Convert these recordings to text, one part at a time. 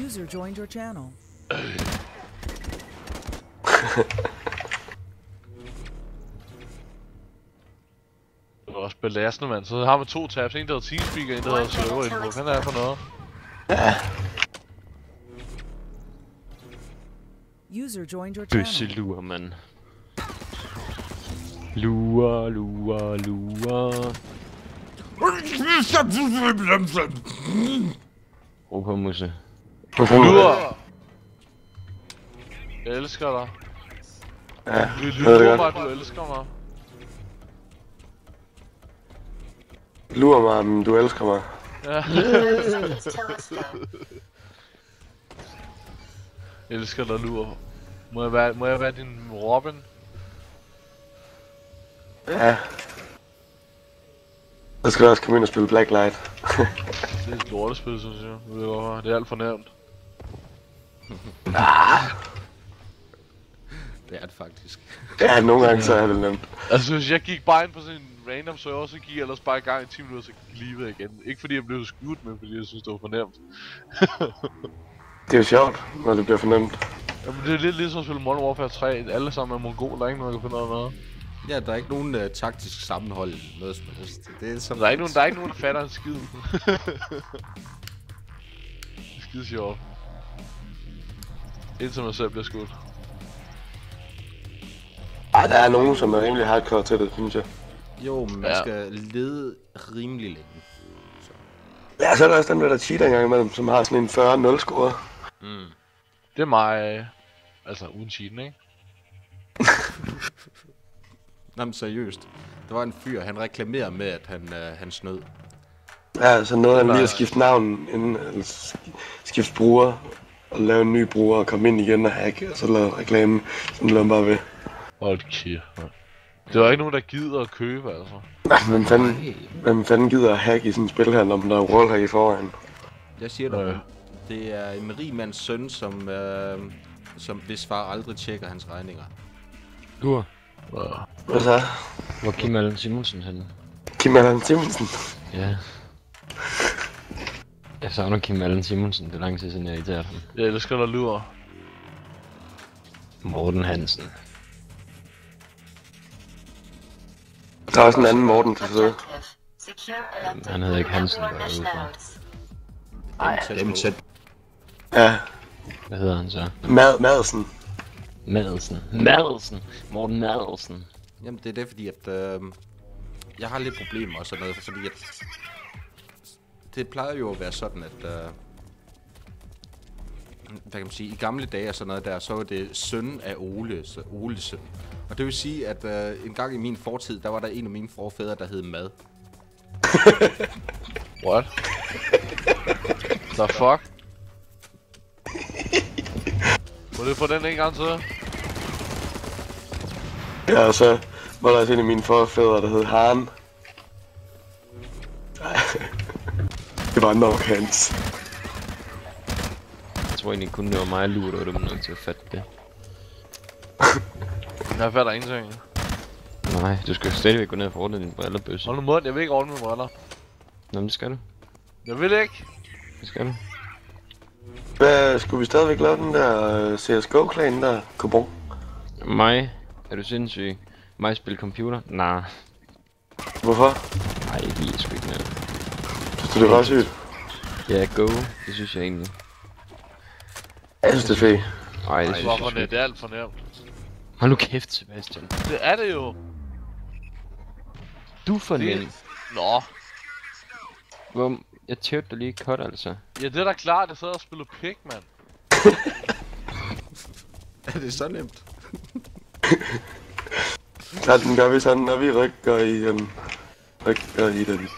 User joined your channel. Det var også belastende, mand. Så har man 2 tabs. En der hedder Teamspeak, og en der hedder server info. Hvad fanden er det for noget? Ja. User joined your channel. Bøsselure, mand. Lure, lure, lure. Ro på, Musse. Lure! Jeg elsker dig. Ja, Du lurer mig, du elsker mig. lurer mig, men du elsker mig. Ja. Jeg elsker dig, lure. Må jeg være din Robin? Ja. Så skal du også komme ind og spille Blacklight. Det er et lortespil, synes jeg. Det er alt for nemt. Det er det faktisk. Ja, nogle gange så er det nemt. Altså, hvis jeg gik bare ind på sådan en random server, så gik jeg ellers bare i gang i 10 minutter, så gik jeg igen. Ikke fordi jeg blev skudt, men fordi jeg synes, det var for nemt. Det er jo sjovt, når det bliver for nemt. Jamen, det er lidt ligesom at spille Modern Warfare 3. Alle sammen er mongoler, der er ikke nogen, der kan finde ud af noget. Ja, der er ikke nogen taktisk sammenhold noget som helst. Det er sådan Der er ikke nogen, der fatter en skid. Det er skide sjovt. Indtil man selv bliver skudt. Ej, der er nogen, som er rimelig hardcore til det, synes jeg. Jo, men man skal lede rimelig længe. Ja, så er der også dem der cheater engang imellem, som har sådan en 40-0 score. Det er mig... altså, uden cheaten, ikke? Nå, men seriøst. Der var en fyr, han reklamerede med, at han snød. Ja, så nåede han lige at skifte navn inden, eller skifte bruger, og lave en ny bruger, og komme ind igen og hacke, og så lave reklame, sådan lå han bare ved. Hold kæft, man. Det var ikke nogen, der gider at købe, altså. Nej, hvem fanden gider at hacke i sådan et spil her, når der er wallhack i forvejen? Jeg siger dig, det er en rig mands søn, som hvis far aldrig tjekker hans regninger. Lure. Hvad så? Hvor er Kim Allen Simonsen henne? Kim Allen Simonsen? Ja. Jeg savner Kim Allen Simonsen, det er lang tid siden jeg irriterer ham. Ja, det skal der lure. Morten Hansen. Der er også en anden Morten til side. Han hedder ikke Hansen, der er ude fra. Dem tæt. Ja. Hvad hedder han så? Madsen. Madsen. Morten Madsen. Jamen det er det, fordi at jeg har lidt problemer og sådan noget, fordi at det plejer jo at være sådan, at hvad kan man sige, i gamle dage og sådan noget der, så var det søn af Ole, så Oles søn. Og det vil sige, at en gang i min fortid, der var der en af mine forfædre, der hed Mad. What? The fuck? Må det få den en gang til? Ja, og så var der også en af mine forfædre, der hed Haren. Det var nok hans. Jeg tror egentlig kun det var mig, Lure, der var dumme nok til at fatte det. Jeg fatter ingenting. Nej, du skal stadigvæk gå ned og få ordnet dine briller, bøsse. Hold nu mund, jeg vil ikke ordne mine briller. Nå, men det skal du. Jeg vil ikke. Det skal du. Hvad, skulle vi stadigvæk lave den der CSGO-klan der? Kubon? Mig? Er du sindssyg? Mig spille computer? Nej. Hvorfor? Nej, jeg giver sgu ikke noget. Synes du det var sygt? Ja, go. Det synes jeg egentlig. Jeg synes det er fedt. Nej, det synes Hvorfor jeg sgu det? Det er alt for nemt. Hold nu kæft, Sebastian. Det er det jo. Du for nemt. Nå. Hvor... Jeg tævde dig lige cut, altså. Ja, det er da klart, jeg sad og spiller pik, mand. Er det så nemt? Sådan gør vi sådan, når vi rykker i den. Rykker i den.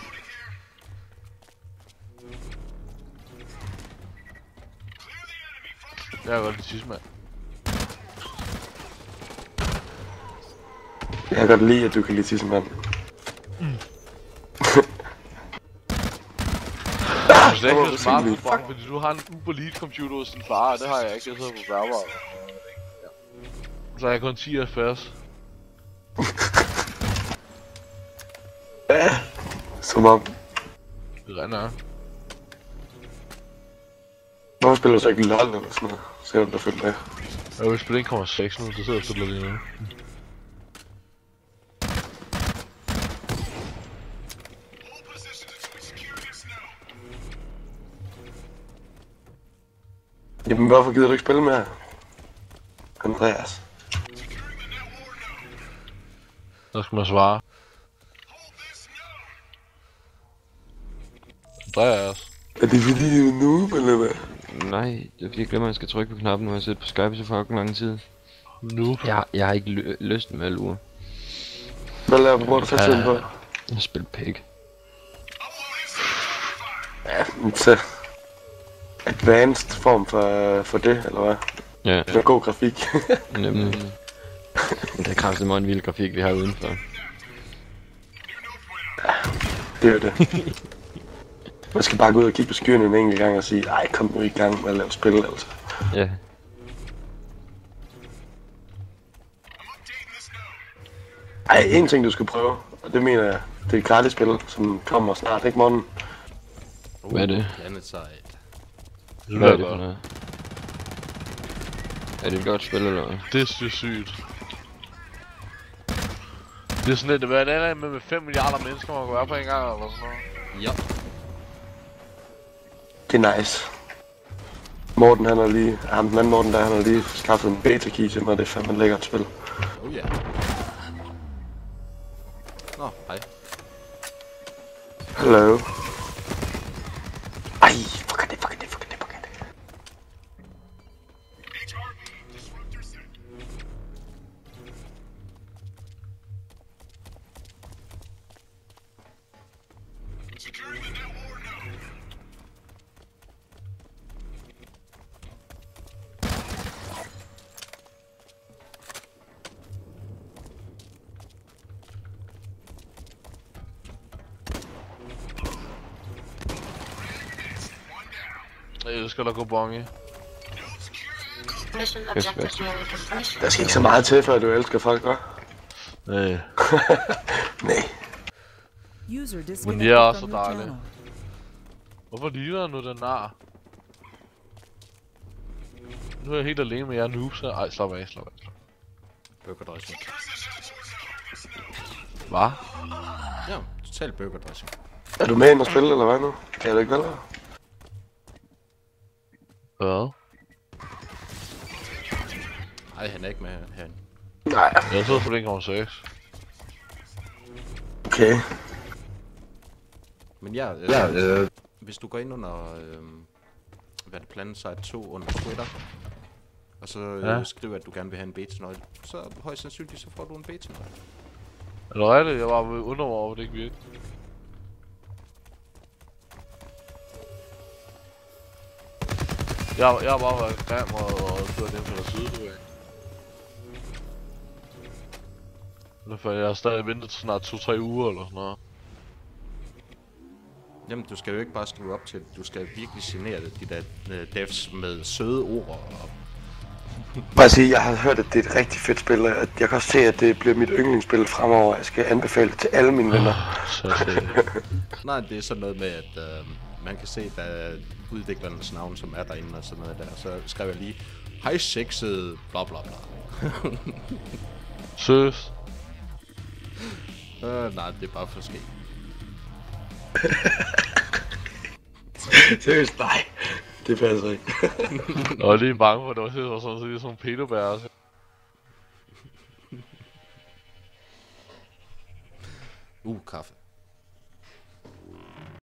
Det er godt det sidste, mand. Jeg kan godt lide, at du kan lide tidsmand. Du er slet ikke blevet smart på bank, fordi du har en Uber Lead computer hos din far, og det har jeg ikke. Jeg sidder på server. Så har jeg kun 10 FPS. Ja, som om. Det render. Hvorfor spiller du så ikke LOL eller sådan noget? Så du følge med. Jeg vil spille 1,6 nu, det sidder og spiller lige nu. Jamen hvorfor gider du ikke spille mere? Andreas. Der skal man svare. Andreas. Er det fordi du er noob, eller hvad? Nej, det er fordi jeg glemmer, at jeg skal trykke på knappen, når jeg sidder på Skype så fucking lang tid. Nu. Jeg har ikke lyst med at lure. Hvad laver du, hvor du så tiden på? Jeg spiller pæk. Ja, så... Advanced form for det, eller hvad? Ja, Med god grafik. nemlig. Det er kraftigt meget en vild grafik, vi har udenfor. Det er jo det. Man skal bare gå ud og kigge på skyerne en enkelt gang og sige, ej, kom nu i gang med at lave spil, altså. Ja. Ej, en ting du skal prøve, og det mener jeg, det er et gratis spil, som kommer snart, ikke morgen? Hvad er det? Planetside. Hvad er det for noget? Er det et godt spil, eller hvad? Det er sygt. Det er sådan lidt, hvad er det med 5 milliarder mennesker, man kan være på en gang, eller sådan noget? Ja. Det er nice. Morten, han har lige, den anden Morten der, han har lige skaffet en beta-key til mig, det er fandme lækkert spil. Oh ja. Nå, hej. Hello. Ej, fuck er det. Jeg elsker at gå bonge. Mission objective nearly completion. Der skal ikke så meget til, før du elsker folk, hva'? Nej. Nej. Men de er også så dejlige. Hvorfor ligner jeg nu den nar? Nu er jeg helt alene med jer noobs her. Ej, slap af. Burgerdressing. Hvad? Ja, total burgerdressing. Er du med ind og spille, eller hvad nu? Kan du ikke vel? Hvad? Nej, han er ikke med herinde. Nej. Jeg sidder på 1,6. Okay. Men ja, hvis du går ind under, hvad er det, Planetside 2 under Twitter, og så skriver, at du gerne vil have en beta-nøgle, så højst sandsynligt, så får du en beta-nøgle. Er det rigtigt? Jeg var under over, det ikke virker. Jeg har bare været grim og kørt ind på der side, du ved. For jeg har stadig ventet snart 2-3 uger eller sådan noget. Jamen, du skal jo ikke bare skrive op til det. Du skal virkelig genere det, de der devs med søde ord. Og... Bare sige, jeg har hørt, at det er et rigtig fedt spil, og jeg kan også se, at det bliver mit yndlingsspil fremover. Jeg skal anbefale det til alle mine venner. Nej, det er sådan noget med, at man kan se, der udviklernes navn, som er derinde og sådan noget der. Så skriver jeg lige, hej sexet, bla bla bla. Søs. Nej, det er bare for skægt. Seriøst, nej. Det passer ikke. Nå, jeg er lige bange for, at det var sådan nogle pedobær. Kaffe.